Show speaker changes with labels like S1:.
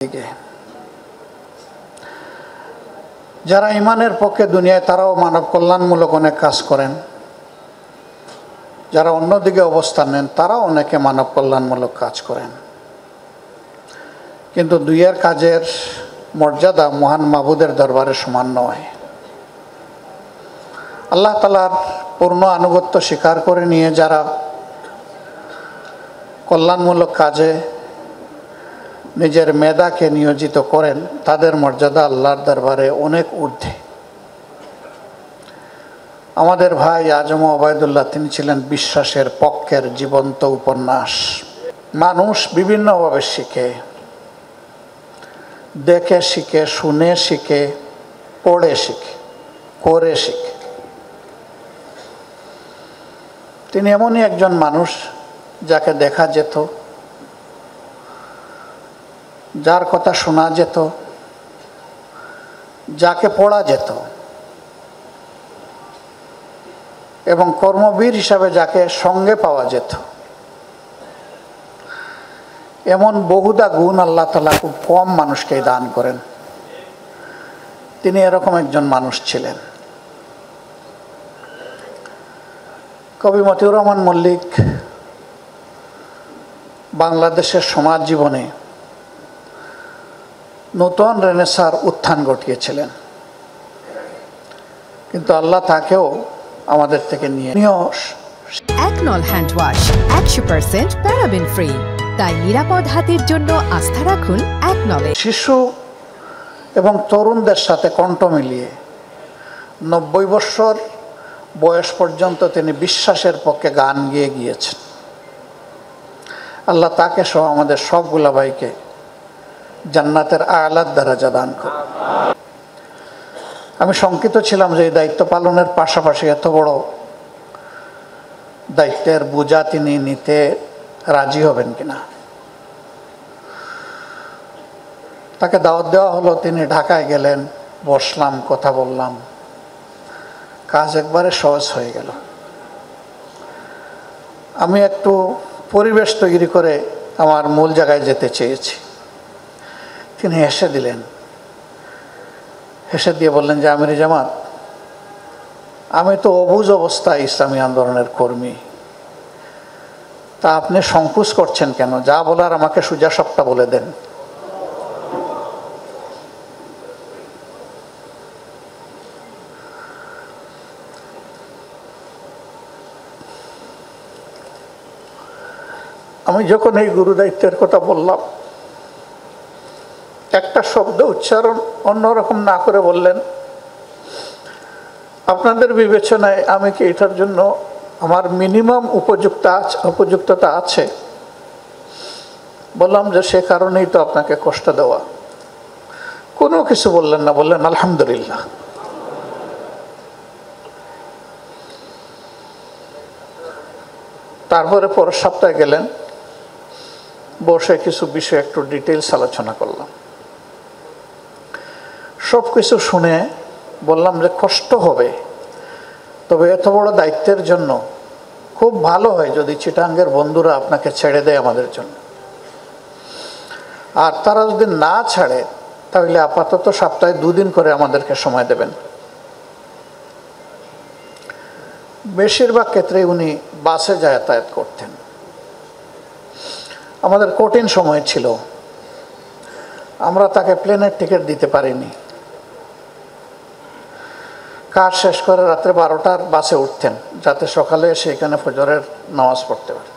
S1: দিকে যারা ইমানের পক্ষে দুনিয়ায় তারাও মানব কল্যাণমূলক অনেক কাজ করেন, যারা অন্যদিকে অবস্থান নেন তারাও অনেকে মানব কল্যাণমূলক কাজ করেন, কিন্তু দুইয়ের কাজের মর্যাদা মহান মাবুদের দরবারে সমান নয়। আল্লাহ তাআলার পূর্ণ আনুগত্য স্বীকার করে নিয়ে যারা কল্যাণমূলক কাজে নিজের মেধাকে নিয়োজিত করেন তাদের মর্যাদা আল্লাহর দরবারে অনেক ঊর্ধ্বে। আমাদের ভাই আজম ওবায়দুল্লাহ তিনি ছিলেন বিশ্বাসের পক্ষের জীবন্ত উপন্যাস। মানুষ বিভিন্নভাবে শিখে, দেখে শিখে, শুনে শিখে, পড়ে শিখে, করে শিখে। তিনি এমনই একজন মানুষ যাকে দেখা যেত, যার কথা শোনা যেত, যাকে পড়া যেত এবং কর্মবীর হিসাবে যাকে সঙ্গে পাওয়া যেত। এমন বহুদা গুণ আল্লাহ তাআলা খুব কম মানুষকে দান করেন। তিনি এরকম একজন মানুষ ছিলেন। কবি মতিউর রহমান মল্লিক বাংলাদেশের সমাজ জীবনে নতুন রেনেসাঁর উত্থান ঘটিয়েছিলেন, কিন্তু আল্লাহ তাকেও আমাদের থেকে নিয়ে
S2: একনল হ্যান্ড ওয়াশ 100% প্যারাবেন ফ্রি, তাই নিরাপদ হাতের জন্য আস্থা রাখুন একনলে।
S1: শিশু এবং তরুণদের সাথে কণ্ঠ মিলিয়ে 90 বছর বয়স পর্যন্ত তিনি বিশ্বাসের পক্ষে গান গেয়ে গিয়েছেন। আল্লাহ তাকে সহ আমাদের সবগুলা ভাইকে জান্নাতের আলার দরজা দান করুন। আমি শঙ্কিত ছিলাম যে এই দায়িত্ব পালনের পাশাপাশি এত বড় দায়িত্বের বোঝা তিনি নিতে রাজি হবেন কিনা। তাকে দাওয়াত দেওয়া হলো, তিনি ঢাকায় গেলেন, বসলাম, কথা বললাম, কাজ একবারে সহজ হয়ে গেল। আমি একটু পরিবেশ তৈরি করে আমার মূল জায়গায় যেতে চেয়েছি। তিনি হেসে দিলেন, হেসে দিয়ে বললেন যে আমির জামাত, আমি তো অবুঝ অবস্থায় ইসলামী আন্দোলনের কর্মী, তা আপনি সংকোচ করছেন কেন? যা বলার আমাকে সোজা সবটা বলে দেন। আমি যখন এই গুরু দায়িত্বের কথা বললাম, একটা শব্দ উচ্চারণ অন্যরকম না করে বললেন, আপনাদের বিবেচনায় আমি কি এটার জন্য আমার মিনিমাম উপযুক্ততা আছে? বললাম যে সে কারণেই তো আপনাকে কষ্ট দেওয়া। কোনো কিছু বললেন না, বললেন আলহামদুলিল্লাহ। তারপরে পরের সপ্তাহে গেলেন, বসে কিছু বিষয় একটু ডিটেলস আলোচনা করলাম। সব কিছু শুনে বললাম যে কষ্ট হবে, তবে এত বড় দায়িত্বের জন্য খুব ভালো হয় যদি চিটাঙ্গের বন্ধুরা আপনাকে ছেড়ে দেয় আমাদের জন্য। আর তারা যদি না ছাড়ে তাহলে আপাতত সপ্তাহে 2 দিন করে আমাদেরকে সময় দেবেন। বেশিরভাগ ক্ষেত্রে উনি বাসে যাতায়াত করতেন। আমাদের কঠিন সময় ছিল, আমরা তাকে প্লেনের টিকিট দিতে পারিনি। কাজ শেষ করে রাত্রে 12টার বাসে উঠতেন যাতে সকালে এসে এখানে ফজরের নামাজ পড়তে পারে।